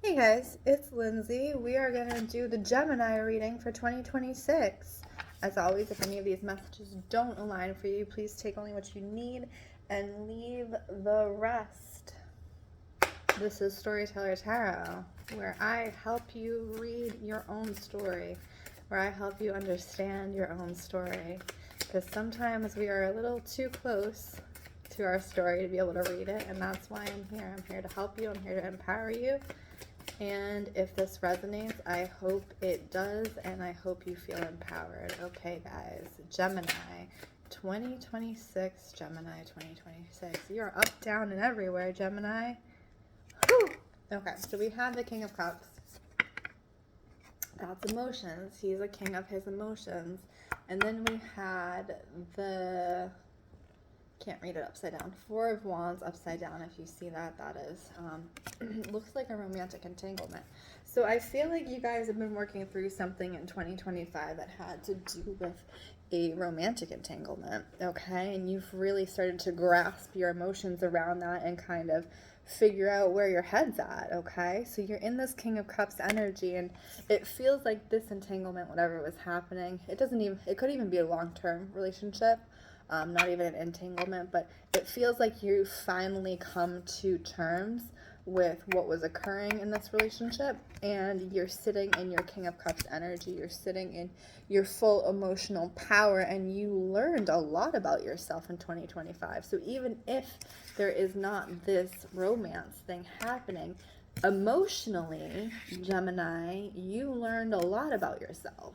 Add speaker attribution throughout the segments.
Speaker 1: Hey guys, it's Lindsay. We are going to do the Gemini reading for 2026. As always, if any of these messages don't align for you, please take only what you need and leave the rest. This is Storyteller Tarot, where I help you read your own story, where I help you understand your own story. Because sometimes we are a little too close to our story to be able to read it, and that's why I'm here. I'm here to help you. I'm here to empower you. And if this resonates, I hope it does, and I hope you feel empowered. Okay, guys, Gemini 2026, Gemini 2026. You're up, down, and everywhere, Gemini. Whew. Okay, so we have the King of Cups. That's emotions. He's a king of his emotions. And then we had the... can't read it upside down. Four of Wands upside down. If you see that, that is looks like a romantic entanglement. So I feel like you guys have been working through something in 2025 that had to do with a romantic entanglement, okay? And you've really started to grasp your emotions around that and kind of figure out where your head's at, okay? So you're in this King of Cups energy, and it feels like this entanglement, whatever was happening, it could even be a long-term relationship. Not even an entanglement, but it feels like you finally come to terms with what was occurring in this relationship, and you're sitting in your King of Cups energy. You're sitting in your full emotional power, and you learned a lot about yourself in 2025. So even if there is not this romance thing happening, emotionally, Gemini, you learned a lot about yourself.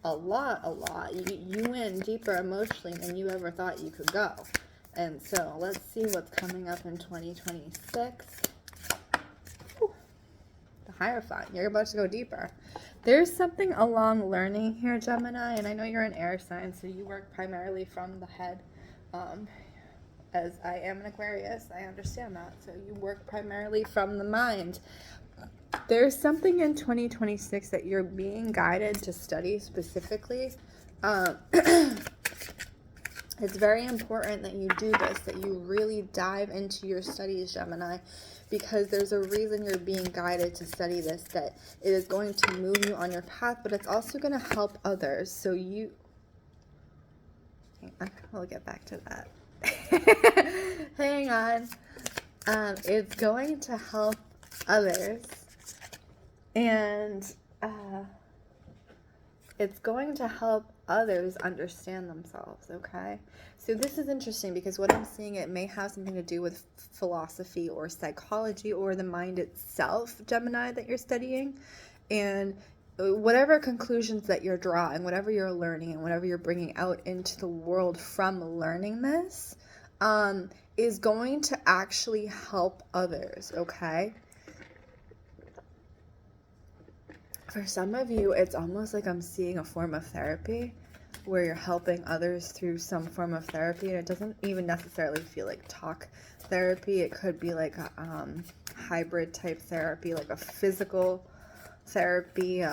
Speaker 1: A lot. You went deeper emotionally than you ever thought you could go. And so let's see what's coming up in 2026. Whew. The Hierophant. You're about to go deeper. There's something along learning here, Gemini, and I know you're an air sign, so you work primarily from the head. As I am an Aquarius, I understand that. So you work primarily from the mind. There's something in 2026 that you're being guided to study specifically. It's very important that you do this, that you really dive into your studies, Gemini, because there's a reason you're being guided to study this, that it is going to move you on your path, but it's also going to help others. So we'll get back to that. Hang on. It's going to help others. And it's going to help others understand themselves, okay? So this is interesting because what I'm seeing, it may have something to do with philosophy or psychology or the mind itself, Gemini, that you're studying. And whatever conclusions that you're drawing, whatever you're learning, and whatever you're bringing out into the world from learning this, is going to actually help others, okay? For some of you, it's almost like I'm seeing a form of therapy where you're helping others through some form of therapy, and it doesn't even necessarily feel like talk therapy. It could be like a hybrid type therapy, like a physical therapy,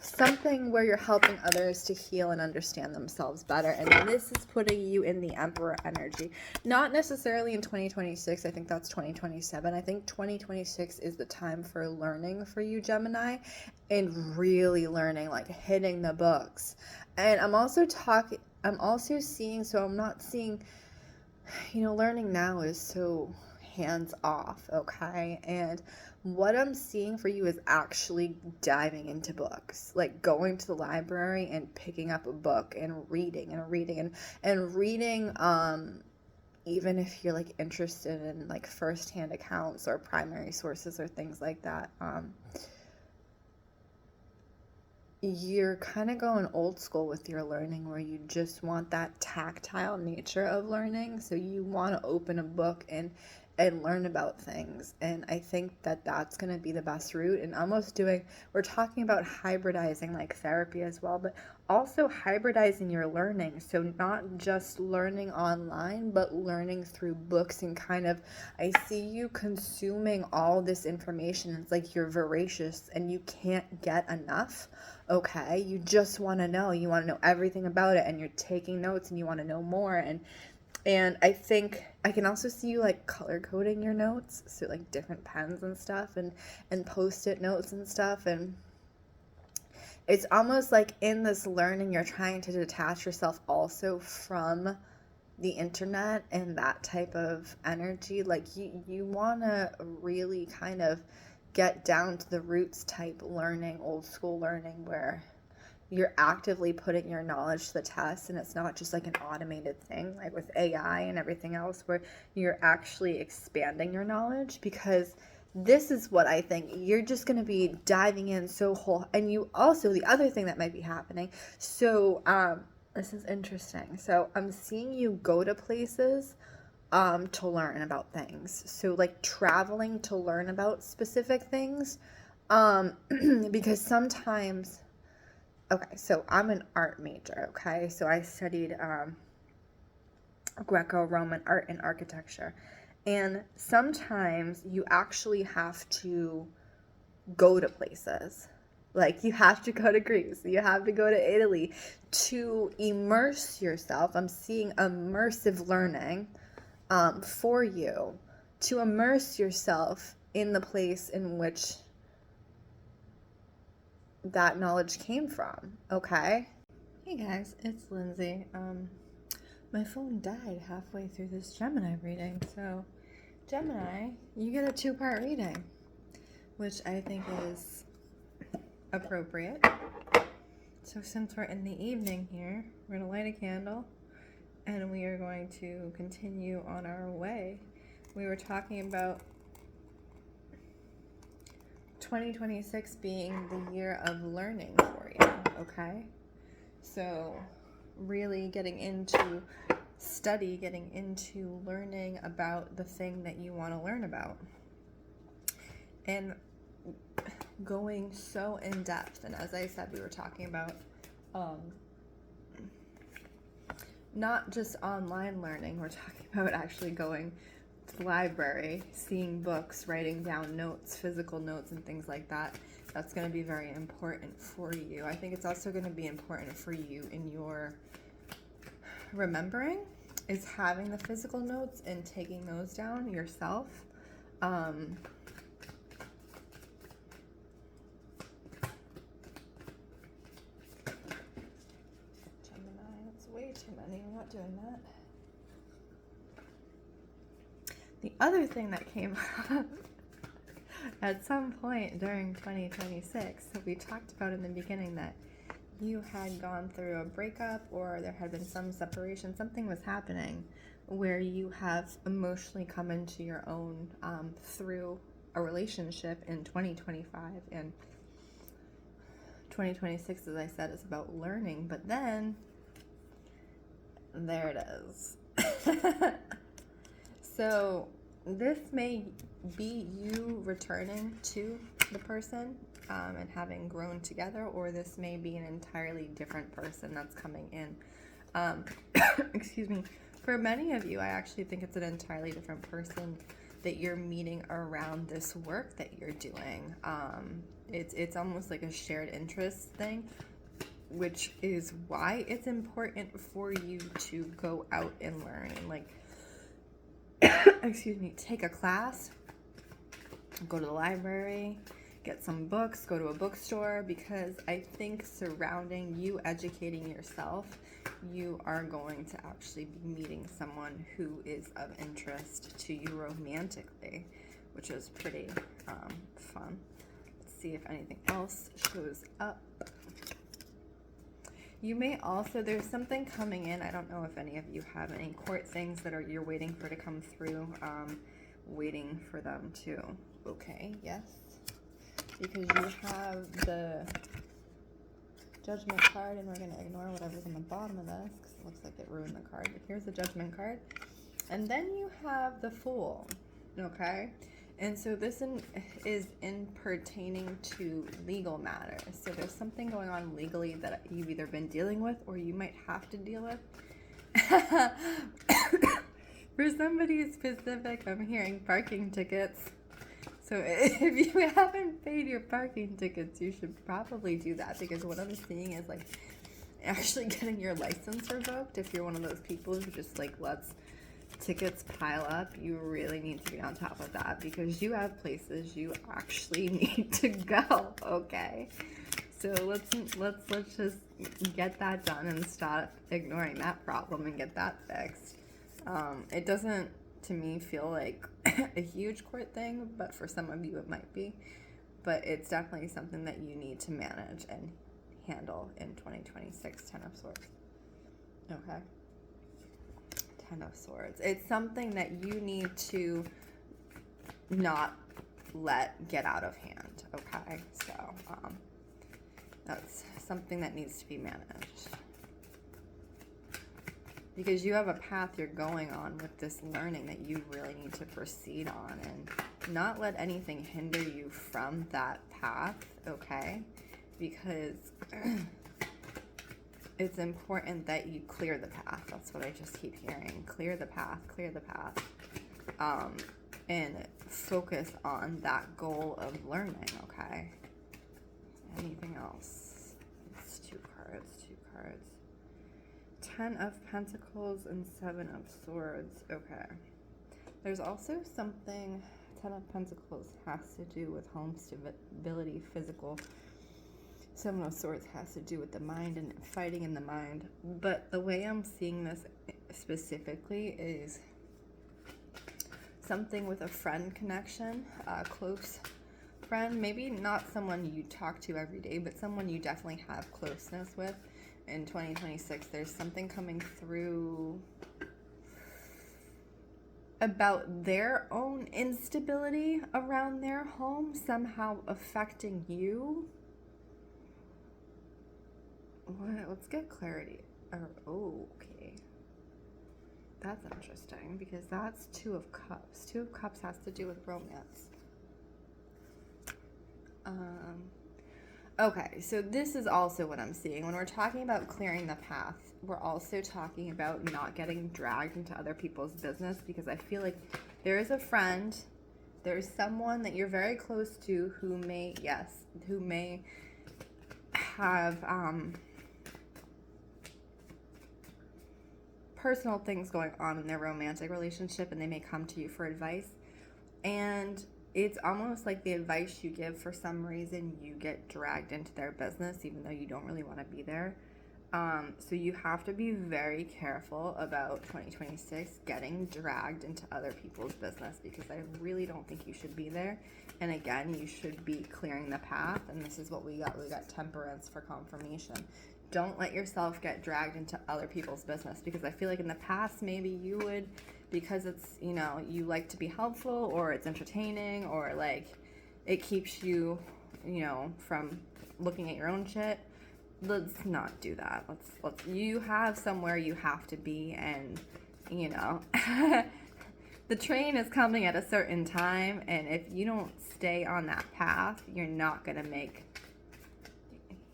Speaker 1: something where you're helping others to heal and understand themselves better. And this is putting you in the Emperor energy. Not necessarily in 2026. I think that's 2027. I think 2026 is the time for learning for you, Gemini, and really learning, like hitting the books. And I'm also seeing, so I'm not seeing, learning now is so hands off, okay? And what I'm seeing for you is actually diving into books, like going to the library and picking up a book and reading, even if you're like interested in like firsthand accounts or primary sources or things like that. You're kind of going old school with your learning, where you just want that tactile nature of learning. So you want to open a book and learn about things. And I think that that's going to be the best route. And we're talking about hybridizing like therapy as well, but also hybridizing your learning. So not just learning online, but learning through books, and I see you consuming all this information. It's like you're voracious and you can't get enough. Okay, you just want to know. You want to know everything about it, and you're taking notes, and you want to know more. And And I think I can also see you like color coding your notes, so like different pens and stuff, and post-it notes and stuff. And it's almost like in this learning you're trying to detach yourself also from the internet and that type of energy. Like you want to really kind of get down to the roots type learning, old school learning, where you're actively putting your knowledge to the test, and it's not just like an automated thing like with AI and everything else, where you're actually expanding your knowledge. Because this is what I think you're just going to be diving in so whole. And you also, the other thing that might be happening, so this is interesting. So I'm seeing you go to places to learn about things, so like traveling to learn about specific things, because sometimes, okay, so I'm an art major, okay? So I studied Greco-Roman art and architecture. And sometimes you actually have to go to places. Like you have to go to Greece, you have to go to Italy to immerse yourself. I'm seeing immersive learning for you, to immerse yourself in the place in which that knowledge came from, okay? Hey guys, it's Lindsay. My phone died halfway through this Gemini reading, so Gemini, you get a 2-part reading, which I think is appropriate. So since we're in the evening here, we're going to light a candle and we are going to continue on our way. We were talking about 2026 being the year of learning for you, okay? So really getting into study, getting into learning about the thing that you want to learn about, and going so in depth. And as I said, we were talking about not just online learning, we're talking about actually going to the library, seeing books, writing down notes, physical notes and things like that. That's going to be very important for you. I think it's also going to be important for you in your remembering, is having the physical notes and taking those down yourself. Gemini, that's way too many. We're not doing that. The other thing that came up at some point during 2026, so we talked about in the beginning that you had gone through a breakup, or there had been some separation, something was happening where you have emotionally come into your own through a relationship in 2025. And 2026, as I said, is about learning, but then there it is. So this may be you returning to the person and having grown together, or this may be an entirely different person that's coming in. Excuse me. For many of you, I actually think it's an entirely different person that you're meeting around this work that you're doing. It's almost like a shared interest thing, which is why it's important for you to go out and learn and like excuse me, take a class, go to the library, get some books, go to a bookstore, because I think surrounding you, educating yourself, you are going to actually be meeting someone who is of interest to you romantically, which is pretty fun. Let's see if anything else shows up. You may also, there's something coming in. I don't know if any of you have any court things that you're waiting for to come through, waiting for them to, okay, yes. Because you have the Judgment card, and we're going to ignore whatever's on the bottom of this, because it looks like it ruined the card. But here's the Judgment card. And then you have the Fool, okay? And so this is in pertaining to legal matters. So there's something going on legally that you've either been dealing with or you might have to deal with. For somebody specific, I'm hearing parking tickets. So if you haven't paid your parking tickets, you should probably do that, because what I'm seeing is like actually getting your license revoked if you're one of those people who just like lets tickets pile up, you really need to be on top of that, because you have places you actually need to go, okay? So let's just get that done and stop ignoring that problem and get that fixed. It doesn't, to me, feel like a huge court thing, but for some of you it might be. But it's definitely something that you need to manage and handle in 2026. 10 of Swords. Okay. 10 of Swords. It's something that you need to not let get out of hand. Okay. So that's something that needs to be managed. Because you have a path you're going on with this learning that you really need to proceed on, and not let anything hinder you from that path, okay? Because it's important that you clear the path. That's what I just keep hearing. Clear the path, clear the path. And focus on that goal of learning, okay? Anything else? It's 2 cards, 2 cards. 10 of Pentacles and 7 of Swords. Okay. There's also something, 10 of Pentacles has to do with home stability, physical. 7 of Swords has to do with the mind and fighting in the mind. But the way I'm seeing this specifically is something with a friend connection, a close friend. Maybe not someone you talk to every day, but someone you definitely have closeness with. In 2026, there's something coming through about their own instability around their home somehow affecting you. What? Let's get clarity. Oh, okay. That's interesting, because that's 2 of Cups. 2 of Cups has to do with romance. Okay, so this is also what I'm seeing. When we're talking about clearing the path, we're also talking about not getting dragged into other people's business, because I feel like there is a friend, there's someone that you're very close to who may, who may have personal things going on in their romantic relationship, and they may come to you for advice. And it's almost like the advice you give, for some reason, you get dragged into their business, even though you don't really want to be there. So you have to be very careful about 2026 getting dragged into other people's business, because I really don't think you should be there. And again, you should be clearing the path. And this is what we got. We got Temperance for confirmation. Don't let yourself get dragged into other people's business, because I feel like in the past, maybe you would, because it's, you know, you like to be helpful, or it's entertaining, or like it keeps you, you know, from looking at your own shit. Let's not do that. Let's you have somewhere you have to be, and you know, the train is coming at a certain time, and if you don't stay on that path, you're not gonna make,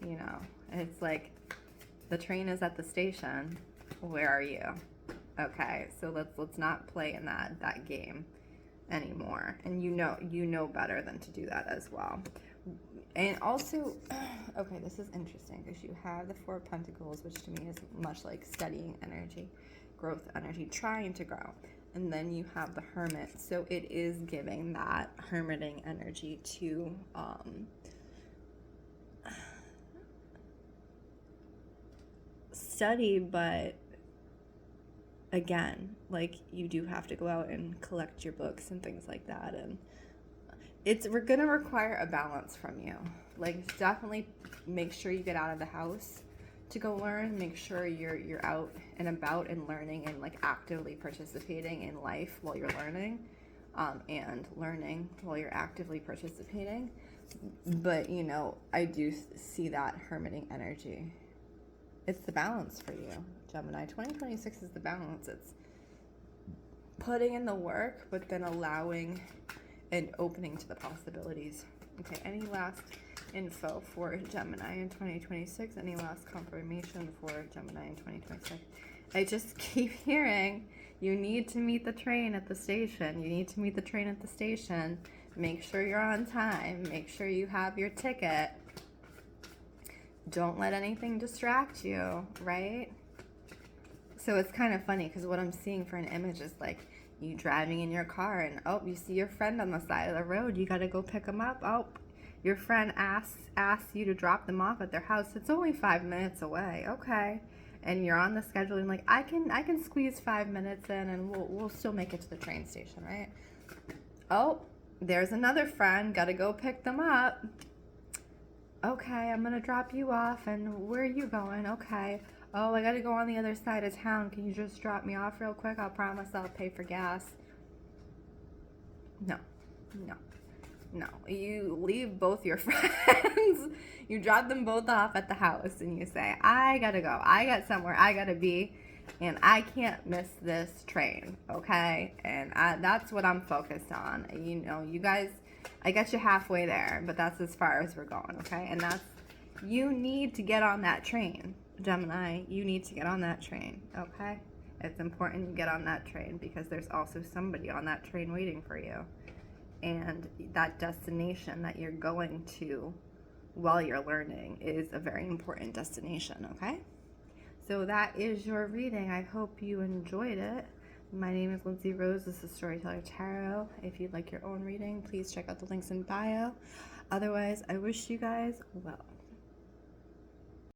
Speaker 1: you know, it's like the train is at the station. Where are you? Okay, so let's not play in that game anymore. And you know better than to do that as well. And also, okay, this is interesting, because you have the 4 of Pentacles, which to me is much like studying energy, growth energy, trying to grow. And then you have the Hermit, so it is giving that hermiting energy to study, but again, like, you do have to go out and collect your books and things like that, and we're gonna require a balance from you. Like, definitely make sure you get out of the house to go learn. Make sure you're out and about and learning, and like actively participating in life while you're learning, and learning while you're actively participating. But you know, I do see that hermiting energy. It's the balance for you, Gemini. 2026 is the balance. It's putting in the work, but then allowing and opening to the possibilities. Okay, any last info for Gemini in 2026? Any last confirmation for Gemini in 2026? I just keep hearing you need to meet the train at the station. You need to meet the train at the station. Make sure you're on time. Make sure you have your ticket. Don't let anything distract you, right? So it's kind of funny because what I'm seeing for an image is like you driving in your car and oh, you see your friend on the side of the road. You got to go pick them up. Oh, your friend asks you to drop them off at their house. It's only 5 minutes away. Okay. And you're on the schedule and like I can squeeze 5 minutes in and we'll still make it to the train station, right? Oh, there's another friend. Got to go pick them up. Okay, I'm going to drop you off. And where are you going? Okay. Oh, I got to go on the other side of town. Can you just drop me off real quick? I'll promise I'll pay for gas. No. You leave both your friends. You drop them both off at the house and you say, I got to go. I got somewhere I got to be. And I can't miss this train, okay? And that's what I'm focused on. You know, you guys, I got you halfway there, but that's as far as we're going, okay? And that's, you need to get on that train, Gemini. You need to get on that train, okay? It's important you get on that train because there's also somebody on that train waiting for you. And that destination that you're going to while you're learning is a very important destination, okay? So that is your reading. I hope you enjoyed it. My name is Lindsey Rose. This is Storyteller Tarot. If you'd like your own reading, please check out the links in bio. Otherwise, I wish you guys well.